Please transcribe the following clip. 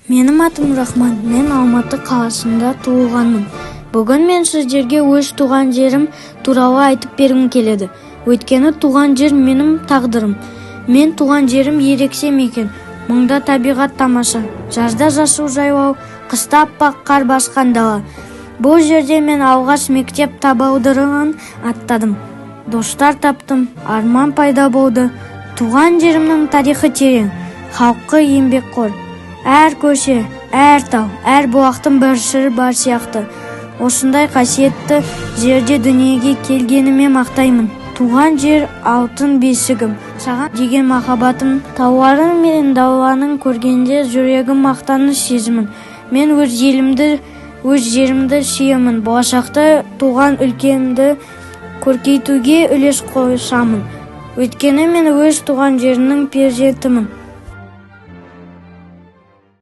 Менің атым Рахман, мен Алматы қаласында туылғанмын. Бүгін мен сіздерге өз туған жерім туралы айтып бергім келеді. Өйткені туған жер менің тағдырым. Мен туған жерім ерекше мекен. Мұнда табиғат тамаша. Жазда жасыл жайлау, қыста аппақ қар басқан дала. Бұл жерде мен алғаш мектеп табалдырығын аттадым. Достар таптым, арман пайда болды. Туған жерімнің тарихы терең, халқы еңбекқор. Әр көше, әр тау, әр бұлақтың бір сыры бар сияқты. Осындай қасиетті жерде дүниеге келгеніме мақтаймын. Туған жер алтын бесігім. Саған деген махаббатым, тауларын мен даланың көргенде жүрегім мақтаныш сезімін. Мен өз жерімді сүйемін. Болашақта туған өлкемді көркейтуге үлес қосамын. Өйткені мен өз туған жерімнің перзентімін.